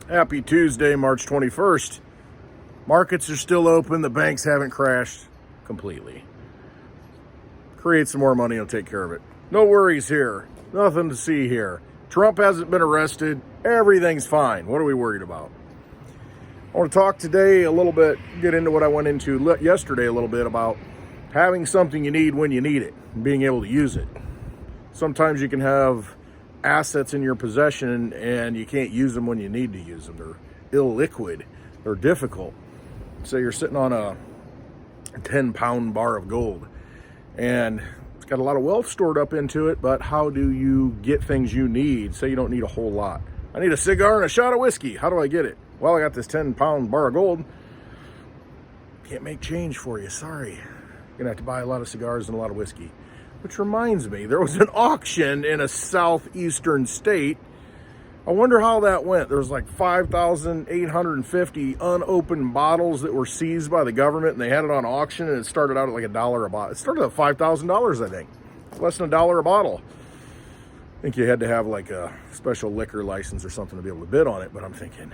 Happy Tuesday, March 21st. Markets are still open. The banks haven't crashed completely. Create some more money and take care of it. No worries here. Nothing to see here. Trump hasn't been arrested. Everything's fine. What are we worried about? I want to talk today a little bit, get into what I went into yesterday a little bit about having something you need when you need it and being able to use it. Sometimes you can have assets in your possession and you can't use them when you need to use them. They're illiquid. They're difficult. Say you're sitting on a 10-pound bar of gold and it's got a lot of wealth stored up into it, but how do you get things you need? Say you don't need a whole lot. I need a cigar and a shot of whiskey. How do I get it? Well, I got this 10-pound bar of gold. Can't make change for you. Sorry. You're gonna have to buy a lot of cigars and a lot of whiskey. Which reminds me, there was an auction in a southeastern state. I wonder how that went. There was like 5,850 unopened bottles that were seized by the government, and they had it on auction, and it started out at like $1 a bottle. It started at $5,000, I think. Less than $1 a bottle. I think you had to have like a special liquor license or something to be able to bid on it, but I'm thinking,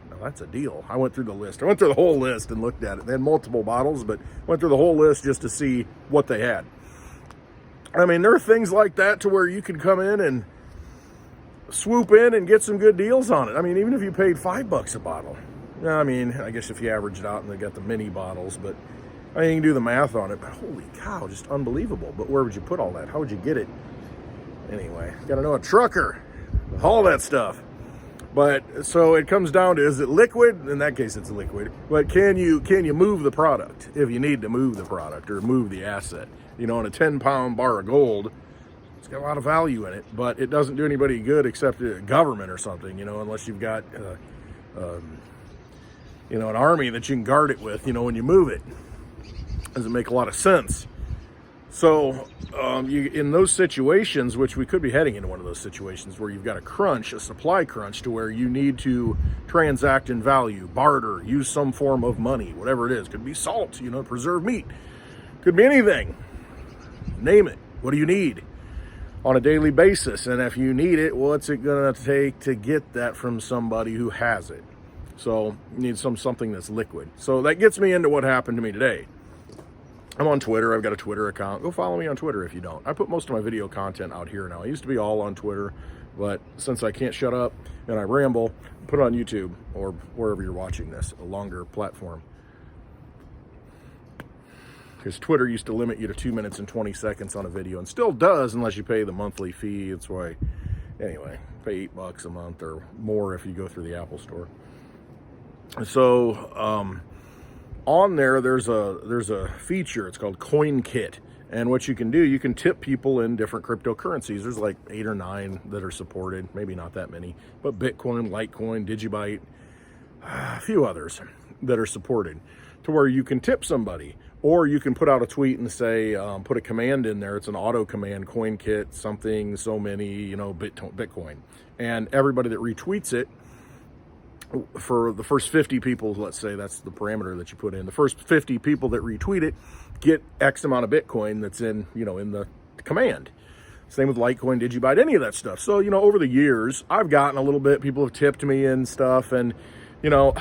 no, that's a deal. I went through the list. I went through the whole list and looked at it. They had multiple bottles, but went through the whole list just to see what they had. I mean, there are things like that to where you can come in and swoop in and get some good deals on it. I mean, even if you paid $5 a bottle. I mean, I guess if you average it out and they got the mini bottles, but I mean, you can do the math on it. But holy cow, just unbelievable. But where would you put all that? How would you get it? Anyway, got to know a trucker, all that stuff. But so it comes down to, is it liquid? In that case, it's liquid. But can you move the product if you need to move the product or move the asset? You know, in a 10-pound bar of gold, it's got a lot of value in it, but it doesn't do anybody good except the government or something, you know, unless you've got, you know, an army that you can guard it with, you know, when you move it. Doesn't make a lot of sense. So in those situations, which we could be heading into one of those situations where you've got a crunch, a supply crunch, to where you need to transact in value, barter, use some form of money, whatever it is. Could be salt, you know, preserved meat. Could be anything. Name it. What do you need on a daily basis? And if you need it, what's it going to take to get that from somebody who has it? So you need something that's liquid. So that gets me into what happened to me today. I'm on Twitter. I've got a Twitter account. Go follow me on Twitter if you don't. I put most of my video content out here now. I used to be all on Twitter, but since I can't shut up and I ramble, put it on YouTube or wherever you're watching this, a longer platform. Because Twitter used to limit you to 2 minutes and 20 seconds on a video, and still does unless you pay the monthly fee. That's why, anyway, pay $8 a month or more if you go through the Apple Store. So on there, there's a feature. It's called CoinKit, and what you can do, you can tip people in different cryptocurrencies. There's like 8 or 9 that are supported, maybe not that many, but Bitcoin, Litecoin, Digibyte, a few others that are supported, to where you can tip somebody. Or you can put out a tweet and say, put a command in there. It's an auto command, CoinKit, something, so many, you know, Bitcoin. And everybody that retweets it, for the first 50 people, let's say that's the parameter that you put in. The first 50 people that retweet it get X amount of Bitcoin that's in, you know, in the command. Same with Litecoin, Digibyte, any of that stuff. So, you know, over the years, I've gotten a little bit, people have tipped me and stuff, and, you know,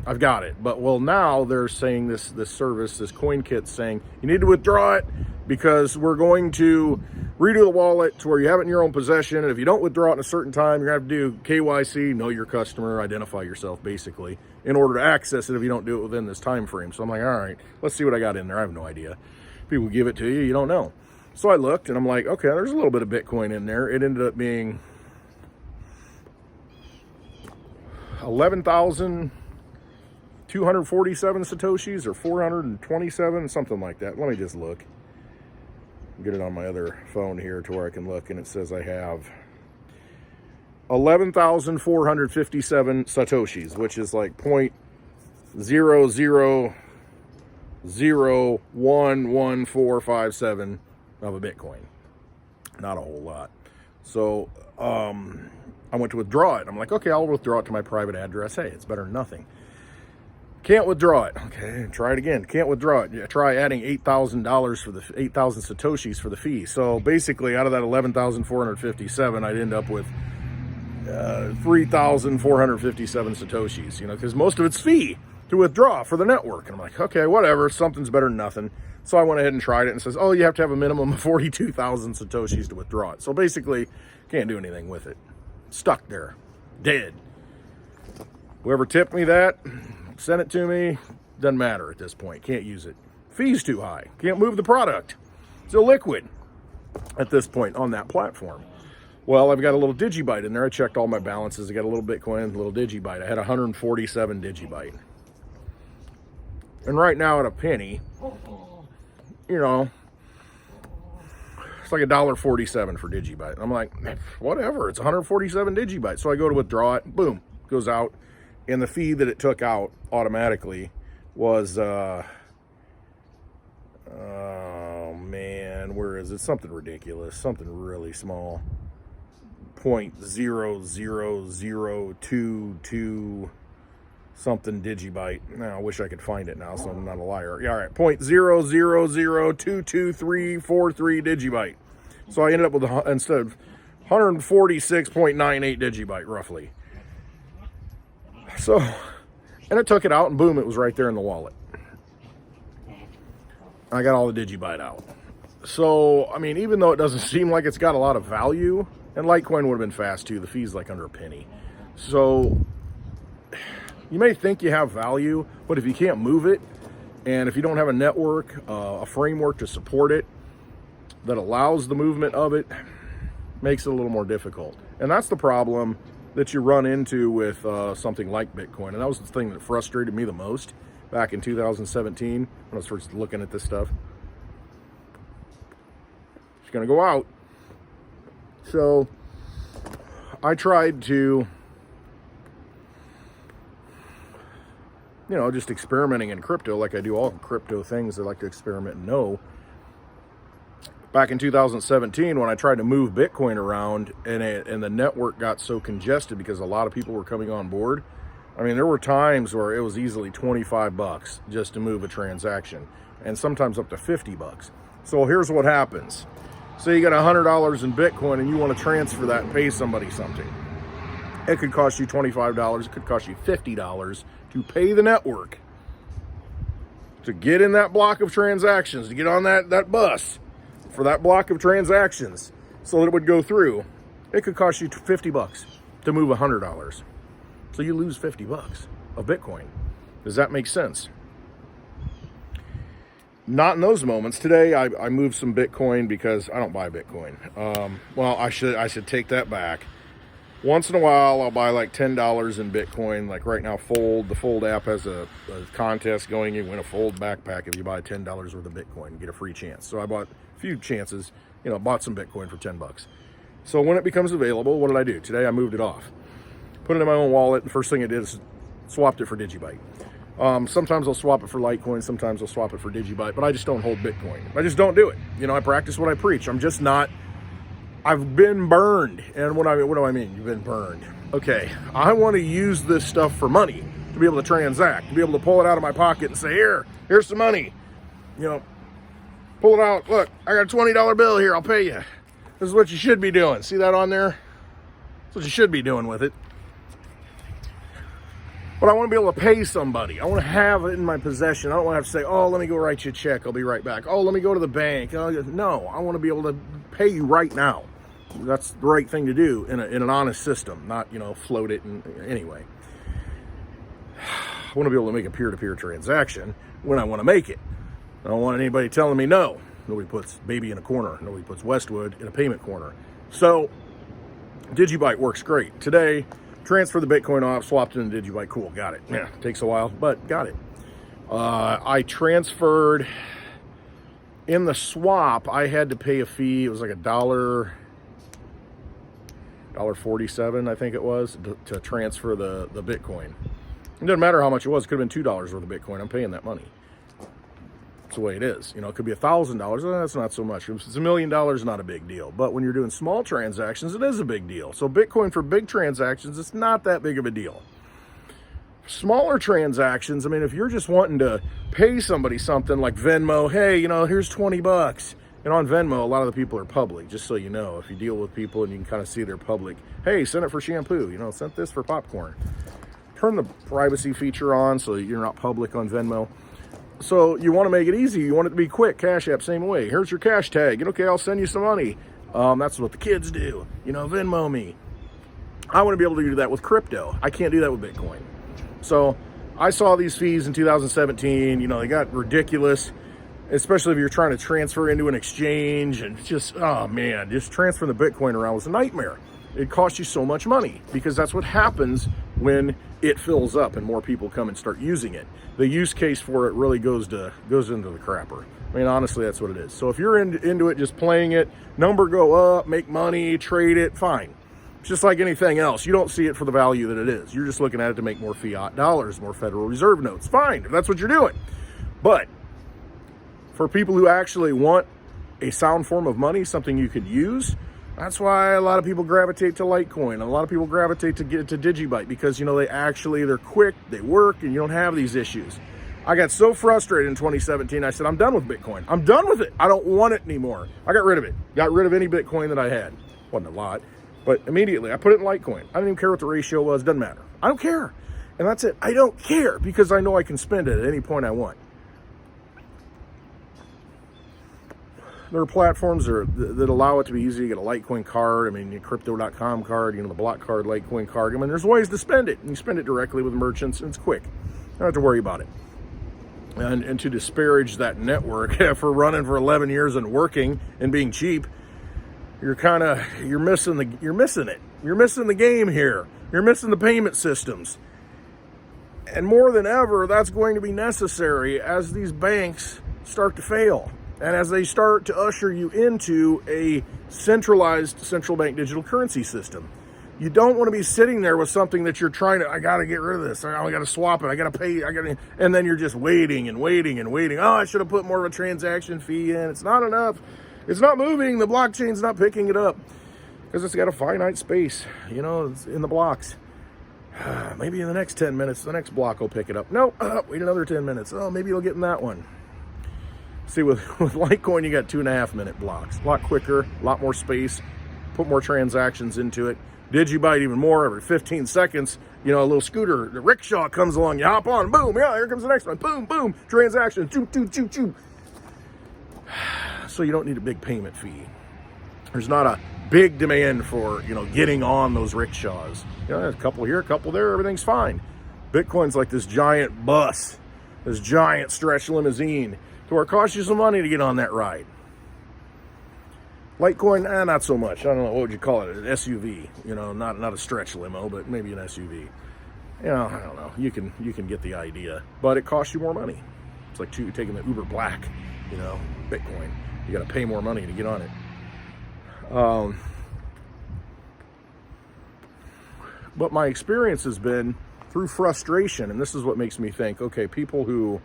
I've got it. But, well, now they're saying this service, this CoinKit, saying you need to withdraw it because we're going to redo the wallet to where you have it in your own possession. And if you don't withdraw it in a certain time, you're going to have to do KYC, know your customer, identify yourself, basically, in order to access it if you don't do it within this time frame. So I'm like, all right, let's see what I got in there. I have no idea. People give it to you, you don't know. So I looked and I'm like, okay, there's a little bit of Bitcoin in there. It ended up being 11,247 Satoshis or 427, something like that. Let me just look. Get it on my other phone here to where I can look, and it says I have 11,457 Satoshis, which is like 0.000111457 of a Bitcoin. Not a whole lot. So I went to withdraw it. I'm like, okay, I'll withdraw it to my private address. Hey, it's better than nothing. Can't withdraw it. Okay, try it again. Can't withdraw it. Yeah, try adding $8,000 for the 8,000 Satoshis for the fee. So basically, out of that 11,457, I'd end up with 3,457 Satoshis, you know, because most of it's fee to withdraw for the network. And I'm like, okay, whatever, something's better than nothing. So I went ahead and tried it and says, oh, you have to have a minimum of 42,000 Satoshis to withdraw it. So basically, can't do anything with it. Stuck there, dead. Whoever tipped me that, sent it to me, doesn't matter at this point. Can't use it. Fee's too high. Can't move the product. It's illiquid at this point on that platform. Well, I've got a little Digibyte in there. I checked all my balances. I got a little Bitcoin, a little Digibyte. I had 147 Digibyte. And right now at a penny, you know, it's like $1.47 for Digibyte. And I'm like, whatever, it's 147 Digibyte. So I go to withdraw it, boom, goes out. And the fee that it took out automatically was, oh man, where is it? Something ridiculous, something really small. 0.00022 something Digibyte. Now I wish I could find it now, so I'm not a liar. Yeah, all right, 0.000222343 Digibyte. So I ended up with instead of 146.98 Digibyte roughly. So, and it took it out, and boom, it was right there in the wallet. I got all the Digibyte out. So, I mean, even though it doesn't seem like it's got a lot of value, and Litecoin would have been fast too, the fee's like under a penny. So, you may think you have value, but if you can't move it, and if you don't have a network, a framework to support it, that allows the movement of it, makes it a little more difficult. And that's the problem that you run into with something like Bitcoin. And that was the thing that frustrated me the most back in 2017 when I was first looking at this stuff. It's going to go out. So I tried to, you know, just experimenting in crypto like I do all crypto things. I like to experiment and know. Back in 2017, when I tried to move Bitcoin around and the network got so congested because a lot of people were coming on board, I mean, there were times where it was easily 25 bucks just to move a transaction, and sometimes up to 50 bucks. So here's what happens. Say you got $100 in Bitcoin and you want to transfer that and pay somebody something. It could cost you $25. It could cost you $50 to pay the network to get in that block of transactions, to get on that bus for that block of transactions so that it would go through. It could cost you 50 bucks to move $100. So you lose 50 bucks of Bitcoin. Does that make sense? Not in those moments. Today I moved some Bitcoin because I don't buy Bitcoin. Well, I should take that back. Once in a while I'll buy like $10 in Bitcoin. Like right now, the Fold app has a contest going. You win a Fold backpack if you buy $10 worth of Bitcoin, you get a free chance. So I bought a few chances, you know, bought some Bitcoin for 10 bucks. So when it becomes available, what did I do? Today I moved it off, put it in my own wallet, and first thing I did is swapped it for Digibyte. Sometimes I'll swap it for Litecoin, sometimes I'll swap it for Digibyte, but I just don't hold Bitcoin. I just don't do it. You know, I practice what I preach. I'm just not, I've been burned. And what do I mean? You've been burned. Okay, I want to use this stuff for money, to be able to transact, to be able to pull it out of my pocket and say, here's some money. You know, pull it out. Look, I got a $20 bill here. I'll pay you. This is what you should be doing. See that on there? That's what you should be doing with it. But I want to be able to pay somebody. I want to have it in my possession. I don't want to have to say, oh, let me go write you a check. I'll be right back. Oh, let me go to the bank. No, I want to be able to pay you right now. That's the right thing to do in an honest system, not, you know, float it. And anyway, I want to be able to make a peer-to-peer transaction when I want to make it. I don't want anybody telling me no. Nobody puts baby in a corner. Nobody puts Westwood in a payment corner. So Digibyte works great. Today, transfer the Bitcoin off, swapped it into Digibyte. Cool, got it. Yeah, takes a while, but got it. I transferred, in the swap, I had to pay a fee. It was like $1.47, I think it was, to transfer the Bitcoin. It doesn't matter how much it was. It could have been $2 worth of Bitcoin. I'm paying that money. It's the way it is. You know, it could be $1,000. That's not so much. If it's $1 million, not a big deal. But when you're doing small transactions, it is a big deal. So Bitcoin for big transactions, it's not that big of a deal. Smaller transactions, I mean, if you're just wanting to pay somebody something like Venmo, hey, you know, here's 20 bucks. And on Venmo, a lot of the people are public, just so you know. If you deal with people and you can kind of see they're public. Hey, sent it for shampoo, sent this for popcorn. Turn the privacy feature on so you're not public on Venmo. So you want to make it easy. You want it to be quick. CashApp, same way. Here's your cash tag. Okay, I'll send you some money. That's what the kids do. Venmo me. I want to be able to do that with crypto. I can't do that with Bitcoin. So I saw these fees in 2017. They got ridiculous, especially if you're trying to transfer into an exchange, and just, oh man, just transferring the Bitcoin around was a nightmare. It costs you so much money because that's what happens when it fills up and more people come and start using it. The use case for it really goes into the crapper. I mean, honestly, that's what it is. So if you're into it, just playing it, number go up, make money, trade it, fine. It's just like anything else. You don't see it for the value that it is. You're just looking at it to make more fiat dollars, more Federal Reserve notes. Fine, if that's what you're doing. But for people who actually want a sound form of money, something you can use, that's why a lot of people gravitate to Litecoin. And a lot of people gravitate to Digibyte because, they're quick, they work, and you don't have these issues. I got so frustrated in 2017, I said, I'm done with Bitcoin. I'm done with it. I don't want it anymore. I got rid of it. Got rid of any Bitcoin that I had. Wasn't a lot, but immediately I put it in Litecoin. I didn't even care what the ratio was. Doesn't matter. I don't care. And that's it. I don't care because I know I can spend it at any point I want. There are platforms that allow it to be easy. You get a Litecoin card. I mean, your Crypto.com card, the block card, Litecoin card. I mean, there's ways to spend it. And you spend it directly with merchants, and it's quick. You don't have to worry about it. And to disparage that network for running for 11 years and working and being cheap, you're missing it. You're missing the game here. You're missing the payment systems. And more than ever, that's going to be necessary as these banks start to fail. And as they start to usher you into a centralized central bank digital currency system. You don't want to be sitting there with something that you're I got to get rid of this. I got to swap it. I got to pay. And then you're just waiting and waiting and waiting. Oh, I should have put more of a transaction fee in. It's not enough. It's not moving. The blockchain's not picking it up because it's got a finite space, it's in the blocks. Maybe in the next 10 minutes, the next block will pick it up. No, wait another 10 minutes. Oh, maybe you'll get in that one. See, with Litecoin, you got 2.5 minute blocks. A lot quicker, a lot more space, put more transactions into it. Digibyte even more, every 15 seconds, a little scooter, the rickshaw comes along, you hop on, boom, yeah, here comes the next one, boom, boom, transaction, choo, choo, choo, choo. So you don't need a big payment fee. There's not a big demand for, getting on those rickshaws. A couple here, a couple there, everything's fine. Bitcoin's like this giant bus, this giant stretch limousine, to where it costs you some money to get on that ride. Litecoin, not so much. I don't know, what would you call it? An SUV, not a stretch limo, but maybe an SUV. I don't know. You can get the idea, but it costs you more money. It's like taking the Uber Black, Bitcoin. You got to pay more money to get on it. But my experience has been through frustration, and this is what makes me think, okay, people who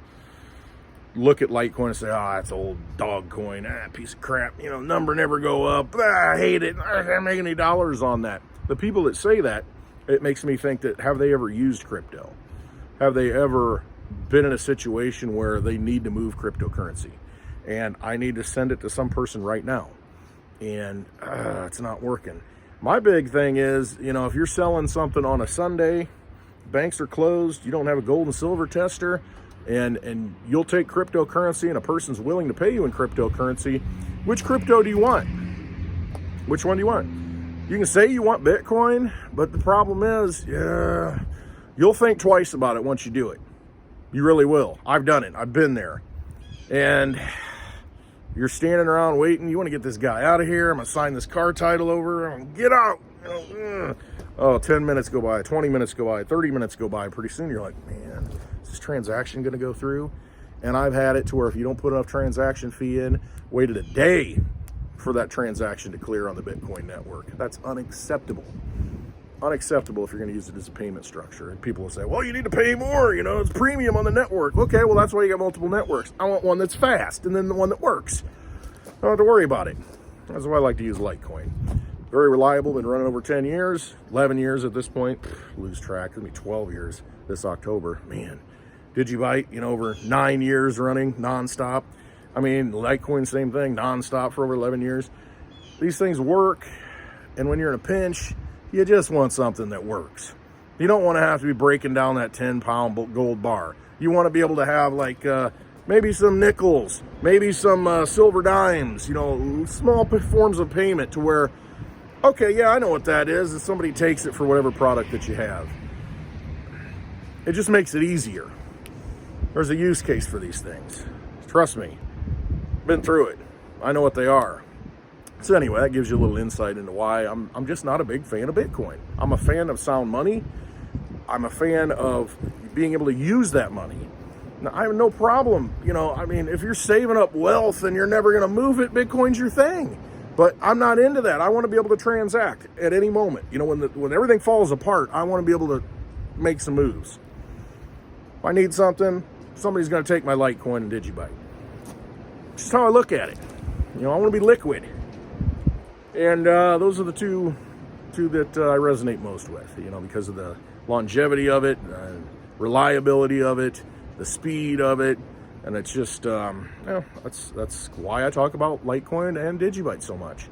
look at Litecoin and say, that's old dog coin, piece of crap, number never go up, I hate it, I can't make any dollars on that. The people that say that, it makes me think that, have they ever used crypto? Have they ever been in a situation where they need to move cryptocurrency? And I need to send it to some person right now. And it's not working. My big thing is, if you're selling something on a Sunday, banks are closed, you don't have a gold and silver tester, and you'll take cryptocurrency and a person's willing to pay you in cryptocurrency, which crypto do you want? Which one do you want? You can say you want Bitcoin, but the problem is, you'll think twice about it once you do it. You really will. I've done it. I've been there. And you're standing around waiting. You want to get this guy out of here. I'm going to sign this car title over. I'm going to get out. 10 minutes go by, 20 minutes go by, 30 minutes go by. Pretty soon you're like, man, is this transaction going to go through? And I've had it to where if you don't put enough transaction fee in, waited a day for that transaction to clear on the Bitcoin network. That's unacceptable. Unacceptable if you're going to use it as a payment structure. And people will say, well, you need to pay more, it's premium on the network. Okay, well, that's why you got multiple networks. I want one that's fast and then the one that works. I don't have to worry about it. That's why I like to use Litecoin. Very reliable, been running over 10 years, 11 years at this point. Lose track, it'll be 12 years this October. Man, Digibyte, over 9 years running nonstop. I mean, Litecoin, same thing, nonstop for over 11 years. These things work, and when you're in a pinch, you just want something that works. You don't want to have to be breaking down that 10-pound gold bar. You want to be able to have like maybe some nickels, maybe some silver dimes, you know, small forms of payment to where, okay, yeah, I know what that is, and somebody takes it for whatever product that you have. It just makes it easier. There's a use case for these things. Trust me, been through it. I know what they are. So anyway, that gives you a little insight into why I'm just not a big fan of Bitcoin. I'm a fan of sound money. I'm a fan of being able to use that money. Now, I have no problem, you know, I mean, if you're saving up wealth and you're never going to move it, Bitcoin's your thing. But I'm not into that. I want to be able to transact at any moment. You know, when everything falls apart, I want to be able to make some moves. If I need something, somebody's going to take my Litecoin and Digibyte. Just how I look at it. You know, I want to be liquid. And those are the two that I resonate most with, you know, because of the longevity of it, reliability of it, the speed of it, and it's just, you know, that's why I talk about Litecoin and Digibyte so much.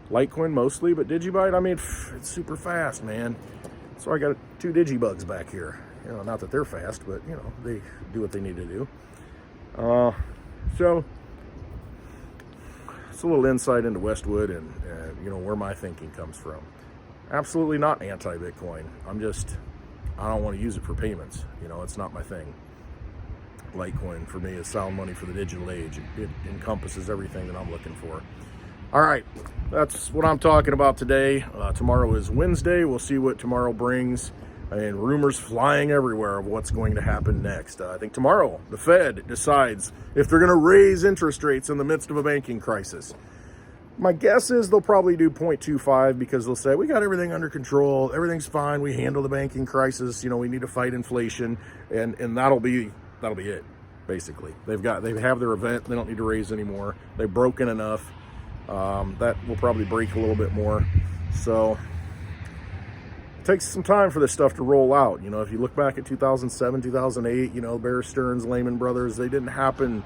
Litecoin mostly, but Digibyte, I mean, it's super fast, man. So I got 2 Digibugs back here. You know, not that they're fast, but, you know, they do what they need to do. So it's a little insight into Westwood and you know, where my thinking comes from. Absolutely not anti-Bitcoin. I don't want to use it for payments. You know, it's not my thing. Litecoin for me is sound money for the digital age. It encompasses everything that I'm looking for. All right, that's what I'm talking about today. Tomorrow is Wednesday. We'll see what tomorrow brings. And rumors flying everywhere of what's going to happen next. I think tomorrow the Fed decides if they're going to raise interest rates in the midst of a banking crisis. My guess is they'll probably do 0.25 because they'll say, we got everything under control. Everything's fine. We handle the banking crisis. You know, we need to fight inflation. And that'll be it, basically. They have their event. They don't need to raise anymore. They've broken enough. That will probably break a little bit more. So it takes some time for this stuff to roll out. You know, if you look back at 2007, 2008, you know, Bear Stearns, Lehman Brothers, they didn't happen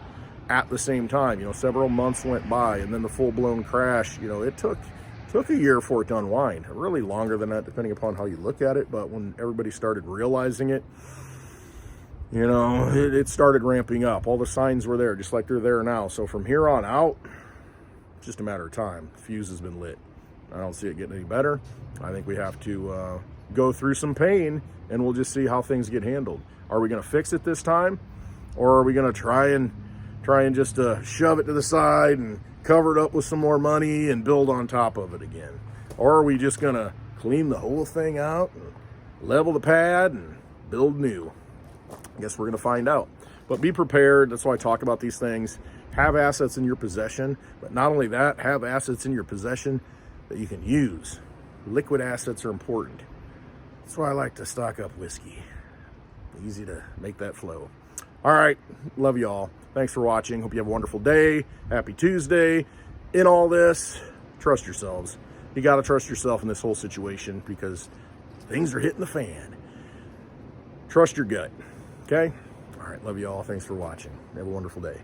at the same time. You know, several months went by, and then the full-blown crash, you know, it took a year for it to unwind. Really longer than that, depending upon how you look at it. But when everybody started realizing it, you know, it started ramping up. All the signs were there, just like they're there now. So from here on out, it's just a matter of time. The fuse has been lit. I don't see it getting any better. I think we have to go through some pain, and we'll just see how things get handled. Are we going to fix it this time, or are we going to try and just shove it to the side and cover it up with some more money and build on top of it again? Or are we just going to clean the whole thing out and level the pad and build new? I guess we're going to find out. But be prepared. That's why I talk about these things. Have assets in your possession, but not only that, have assets in your possession that you can use. Liquid assets are important. That's why I like to stock up whiskey. Easy to make that flow. All right, love y'all. Thanks for watching. Hope you have a wonderful day. Happy Tuesday. In all this, trust yourselves. You got to trust yourself in this whole situation because things are hitting the fan. Trust your gut, okay? All right, love y'all. Thanks for watching. Have a wonderful day.